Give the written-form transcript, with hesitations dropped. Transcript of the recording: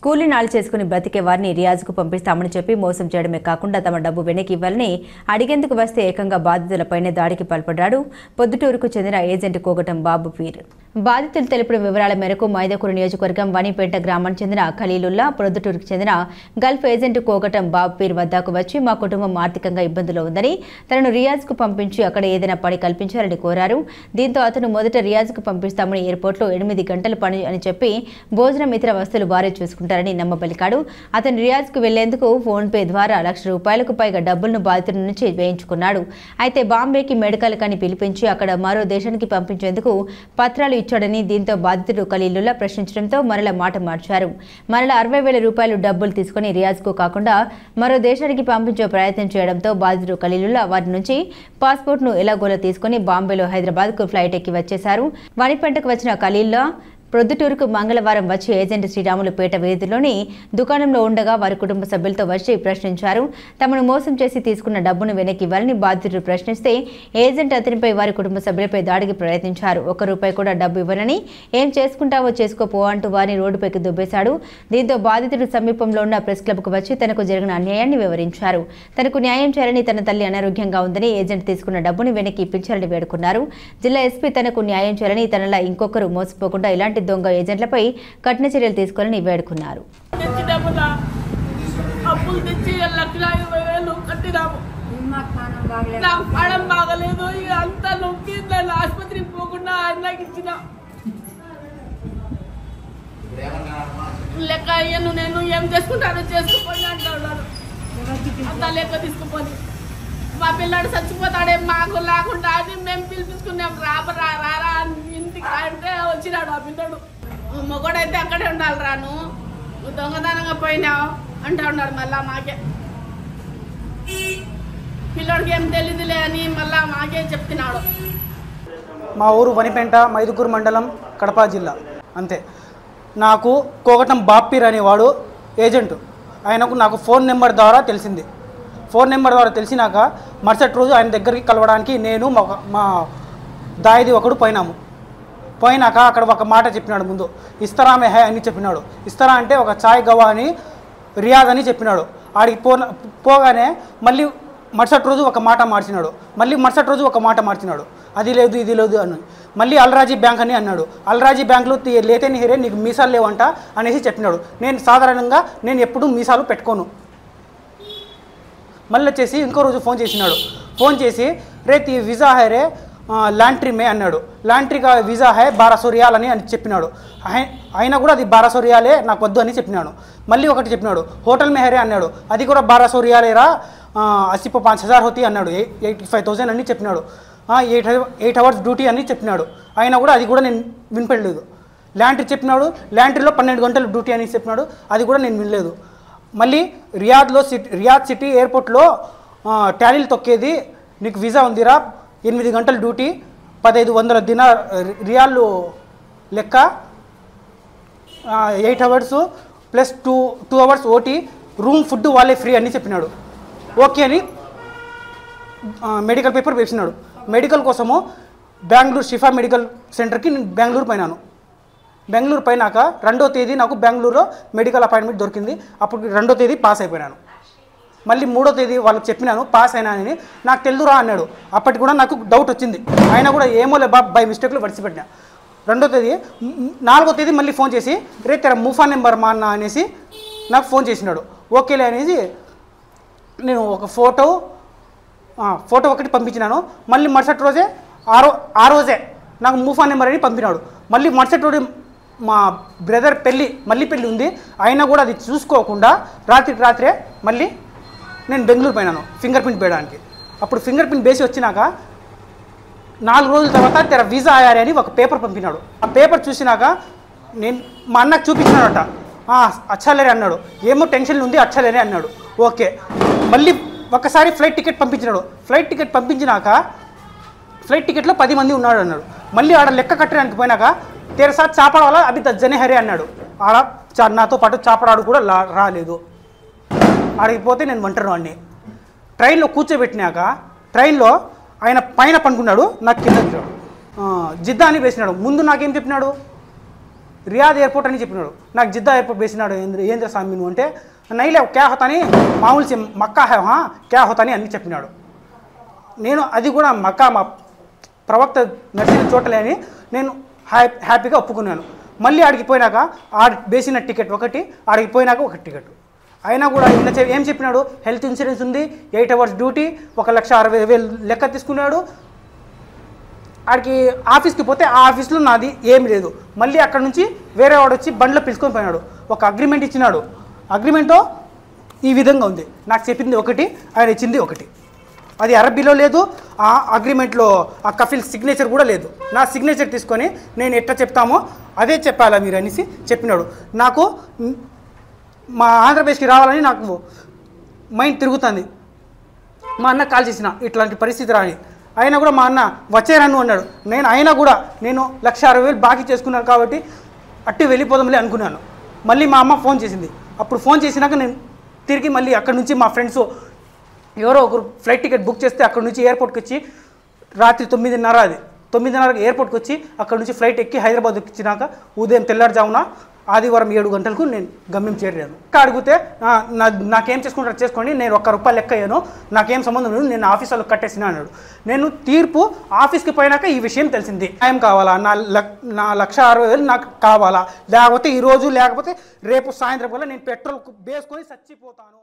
కూలీ నాలు చేసుకుని బ్రతికే వారిని రియాజ్కు పంపిస్తామని చెప్పి మోసం చేయడమే కాకుండా తమ డబ్బు వెనక్కి ఇవ్వాలని అడిగేందుకు వస్తే ఏకంగా బాధితులపైనే దాడికి పాల్పడ్డాడు పొద్దుటూరుకు చెందిన ఏజెంట్ కోగటం బాబు పీర్. బాధితులు తెలిపిన వివరాల మేరకు మైదకూరు నియోజకవర్గం వనిపేట గ్రామానికి చెందిన ఖలీలుల్లా, ప్రొద్దుటూరుకు చెందిన గల్ఫ్ ఏజెంట్ కోగటం బాబు పీర్ వద్దకు వచ్చి మా కుటుంబం ఆర్థికంగా ఇబ్బందులో ఉందని తనను రియాజ్కు పంపించి అక్కడ ఏదైనా పని కల్పించాలని కోరారు. దీంతో అతను మొదట రియాజ్కు పంపిస్తామని ఎయిర్పోర్ట్లో 8 గంటల పని అని చెప్పి భోజనం ఇతర వస్తువులు వారే చూసుకుంటారని నమ్మబలికాడు. అతను రియాజ్కు వెళ్లేందుకు ఫోన్ పే ద్వారా ₹1,00,000 పైగా డబ్బులను బాధితుల నుంచి వేయించుకున్నాడు. అయితే బాంబేకి మెడికల్ కని పిలిపించి అక్కడ మరో దేశానికి పంపించేందుకు పత్రాలు ఇచ్చాడని దీంతో బాధితుడు ఖలీలుల్లా ప్రశ్నించడంతో మరల మాట మార్చారు. మరల ₹60,000 డబ్బులు తీసుకుని రియాజ్కు కాకుండా మరో దేశానికి పంపించే ప్రయత్నం చేయడంతో బాధితుడు ఖలీలుల్లా వారి నుంచి పాస్పోర్ట్ను ఎలాగోలా తీసుకుని బాంబేలో హైదరాబాద్కు ఫ్లైట్ ఎక్కి వచ్చేశారు. వనిపెంటకు వచ్చిన ఖలీలుల్లా ప్రొద్దుటూరుకు మంగళవారం వచ్చి ఏజెంట్ శ్రీరాములుపేట వీధిలోని దుకాణంలో ఉండగా వారి కుటుంబ సభ్యులతో వచ్చి ప్రశ్నించారు. తమను మోసం చేసి తీసుకున్న డబ్బును వెనక్కి ఇవ్వాలని బాధితుడు ప్రశ్నిస్తే ఏజెంట్ అతనిపై వారి కుటుంబ సభ్యులపై దాడికి ప్రయత్నించారు. ₹1 కూడా డబ్బు ఇవ్వనని ఏం చేసుకుంటావో చేసుకోపో అంటూ వారిని రోడ్డుపైకి దుబ్బేశాడు. దీంతో బాధితుడు సమీపంలో ఉన్న ప్రెస్ క్లబ్కు వచ్చి తనకు జరిగిన అన్యాయాన్ని వివరించారు. తనకు న్యాయం చేయాలని తన తల్లి అనారోగ్యంగా ఉందని ఏజెంట్ తీసుకున్న డబ్బును వెనక్కి ఇప్పించాలని వేడుకున్నారు. జిల్లా ఎస్పీ తనకు న్యాయం చేయాలని తనలా ఇంకొకరు మోసపోకుండా ఇలాంటి దొంగ ఏజెంట్లపై కఠిన చర్యలు తీసుకోవాలని వేడుకున్నారు. లెక్క అయ్యాను నేను ఏం చేసుకుంటానో చేసుకుపోయి అంటాడు. అంతా లెక్క తీసుకుపోయి మా పిల్లాడు చచ్చిపోతాడే మాకు లేకుండా అని మేము పిలిపించుకున్నాం. రారా ఇంటికి అంటే వచ్చినాడు ఆ పిల్లడు. మొగడైతే అక్కడే ఉండాలి రాను దొంగతనంగా పోయినావు అంటా ఉన్నాడు. మళ్ళా మాకే పిల్లోడికి ఏం తెలియదులే అని మళ్ళా మాకే చెప్తున్నాడు. మా ఊరు వనిపేట, మైదుకూరు మండలం, కడప జిల్లా. అంతే. నాకు కోగటం బాప్పీర్ అనేవాడు ఏజెంట్. నాకు ఫోన్ నెంబర్ ద్వారా తెలిసింది. ఫోన్ నెంబర్ ద్వారా తెలిసినాక మరుసటి రోజు ఆయన దగ్గరికి కలవడానికి నేను మా దాయిది ఒకడు పోయినాక అక్కడ ఒక మాట చెప్పినాడు. ముందు ఇస్తారా మే హై అని చెప్పినాడు. ఇస్తారా అంటే ఒక చాయ్ గవా అని రియాజ్ అని చెప్పినాడు. ఆడికి పోగానే మళ్ళీ మరుసటి రోజు ఒక మాట మార్చినాడు. మళ్ళీ మరుసటి రోజు ఒక మాట మార్చినాడు. అది లేదు ఇది లేదు అని మళ్ళీ అల్రాజీ బ్యాంక్ అని అన్నాడు. అల్రాజీ బ్యాంకులో లేతేని హేరే నీకు మీసాలు లేవంట అనేసి చెప్పినాడు. నేను సాధారణంగా ఎప్పుడూ మీసాలు పెట్టుకోను. మళ్ళీ వచ్చేసి ఇంకో రోజు ఫోన్ చేసినాడు. ఫోన్ చేసి రేతి వీజా హై రే లాంట్రీ మే అన్నాడు. లాంట్రీగా వీజా హై 1200 రియాల్ అని చెప్పినాడు. అయినా కూడా అది 1200 రియాలే నాకు వద్దు అని చెప్పినాడు. మళ్ళీ ఒకటి చెప్పినాడు. హోటల్ మే హరే అన్నాడు. అది కూడా 1200 రియాలేరా 80,000 హోతి అన్నాడు. 85,000 అని చెప్పినాడు. 8 అవర్స్ డ్యూటీ అని చెప్పినాడు. అయినా కూడా అది కూడా నేను వినపడలేదు. లాంట్రీ చెప్పినాడు. లాంట్రీలో 12 గంటలు డ్యూటీ అని చెప్పినాడు. అది కూడా నేను వినలేదు. మళ్ళీ రియాద్ సిటీ ఎయిర్పోర్ట్లో టాలీలు తొక్కేది నీకు వీజా ఉందిరా 8 గంటల డ్యూటీ 1500 రియాళ్ళు లెక్క 8 hours plus 2 hours OT room food వాళ్ళే ఫ్రీ అని చెప్పినాడు. ఓకే అని మెడికల్ పేపర్ వేసినాడు. మెడికల్ కోసము బెంగళూరు షిఫా మెడికల్ సెంటర్కి నేను బెంగళూరు పోయినాను. బెంగళూరు పోయినాక 2వ తేదీ నాకు బెంగళూరులో మెడికల్ అపాయింట్మెంట్ దొరికింది. అప్పుడు 2వ తేదీ పాస్ అయిపోయినాను. మళ్ళీ 3వ తేదీ వాళ్ళకి చెప్పినాను పాస్ అయినానని. నాకు తెలుదురా అన్నాడు. అప్పటికి కూడా నాకు డౌట్ వచ్చింది. అయినా కూడా ఏమోలే బై మిస్టేక్లో వడిచిపెట్టినా. 2వ తేదీ 4వ తేదీ మళ్ళీ ఫోన్ చేసి రే తెర ముఫా నెంబర్ మా అన్న అనేసి నాకు ఫోన్ చేసినాడు. ఓకేలే అనేసి నేను ఒక ఫోటో ఒకటి పంపించినాను. మళ్ళీ మరుసటి రోజే ఆ రోజే నాకు ముఫా నెంబర్ అని పంపినాడు. మళ్ళీ మరుసటి రోజు మా బ్రదర్ మళ్ళీ పెళ్ళి ఉంది. అయినా కూడా అది చూసుకోకుండా రాత్రే మళ్ళీ నేను బెంగళూరు పోయినాను ఫింగర్ ప్రింట్ వేయడానికి. అప్పుడు ఫింగర్ ప్రింట్ వేసి వచ్చినాక 4 రోజుల తర్వాత తెర వీజా ఆయారే అని ఒక పేపర్ పంపినాడు. ఆ పేపర్ చూసినాక నేను మా అన్నకు చూపించినాడట. అచ్చాలేరే అన్నాడు. ఏమో టెన్షన్ ఉంది అచ్చాలేరే అన్నాడు. ఓకే. మళ్ళీ ఒకసారి ఫ్లైట్ టికెట్ పంపించినాడు. ఫ్లైట్ టికెట్ పంపించినాక ఫ్లైట్ టికెట్లో 10 మంది ఉన్నాడు అన్నాడు. మళ్ళీ ఆడ లెక్క కట్టడానికి పోయినాక తెరసా చాపడాల అవి దజ్జనే హరే అన్నాడు. ఆడ నాతో పాటు చాపడాడు కూడా రాలేదు. ఆడికి పోతే నేను ఒంటరి వాడిని. ట్రైన్లో కూర్చోబెట్టినాక ట్రైన్లో ఆయన పైన పనుకున్నాడు, నాకు కింద జిద్దా అని వేసినాడు. ముందు నాకేం చెప్పినాడు, రియాద్ ఎయిర్పోర్ట్ అని చెప్పినాడు. నాకు జిద్దా ఎయిర్పోర్ట్ వేసినాడు. ఏంద్ర స్వామి నువ్వు అంటే నైలే క్యా హోతాని మామూలు సి మక్కా హే క్యా హోతాని అని చెప్పినాడు. నేను అది కూడా మక్కా మా ప్రవక్త నడిచిన చోటలే అని నేను హ్యాపీగా ఒప్పుకున్నాను. మళ్ళీ ఆడికి పోయినాక వేసిన టికెట్ ఒకటి, ఆడికి పోయినాక ఒక టికెట్. అయినా కూడా ఈయన ఏం చెప్పినాడు, హెల్త్ ఇన్సూరెన్స్ ఉంది, 8 hours డ్యూటీ, 1,60,000 లెక్క తీసుకున్నాడు. ఆడికి ఆఫీస్కి పోతే ఆ ఆఫీస్లో నాది ఏమి లేదు. మళ్ళీ అక్కడ నుంచి వేరే వాడు వచ్చి బండ్లో పిలుచుకొని పోయినాడు. ఒక అగ్రిమెంట్ ఇచ్చినాడు. అగ్రిమెంటో ఈ విధంగా ఉంది. నాకు చెప్పింది ఒకటి, ఆయన ఇచ్చింది ఒకటి. అది అరబీలో లేదు. ఆ అగ్రిమెంట్లో ఆ కఫిల్ సిగ్నేచర్ కూడా లేదు. నా సిగ్నేచర్ తీసుకొని నేను ఎట్లా చెప్తామో అదే చెప్పాలా మీరు అనేసి చెప్పినాడు. నాకు మా ఆంధ్రప్రదేశ్కి రావాలని నాకు మైండ్ తిరుగుతుంది. మా అన్న కాల్ చేసిన ఇట్లాంటి పరిస్థితి రాని. అయినా కూడా మా అన్న వచ్చేరన్ను అన్నాడు. అయినా కూడా నేను 1,60,000 బాకీ చేసుకున్నాను కాబట్టి అట్టి వెళ్ళిపోదాంలే అనుకున్నాను. మళ్ళీ మా అమ్మ ఫోన్ చేసింది. అప్పుడు ఫోన్ చేసినాక నేను తిరిగి మళ్ళీ అక్కడి నుంచి మా ఫ్రెండ్స్ ఎవరో ఒకరు ఫ్లైట్ టికెట్ బుక్ చేస్తే అక్కడ నుంచి ఎయిర్పోర్ట్కి వచ్చి రాత్రి 9:30 ఎయిర్పోర్ట్కి వచ్చి అక్కడ నుంచి ఫ్లైట్ ఎక్కి హైదరాబాద్ వచ్చినాక ఉదయం తెల్లారుజామున ఆదివారం 7 గంటలకు నేను గమ్యం చేరాను. అడిగితే నాకేం చేసుకుంటారు చేసుకోండి, నేను ₹1 లెక్క అయ్యాను, నాకేం సంబంధం లేదు, నేను ఆఫీస్ వాళ్ళకి కట్టేసిన అన్నాడు. నేను తీర్పు ఆఫీస్కి పోయినాక ఈ విషయం తెలిసింది. న్యాయం కావాలా, నా 1,60,000 నాకు కావాలా, లేకపోతే ఈరోజు లేకపోతే రేపు సాయంత్రం కల్లా నేను పెట్రోల్ వేసుకొని చచ్చిపోతాను.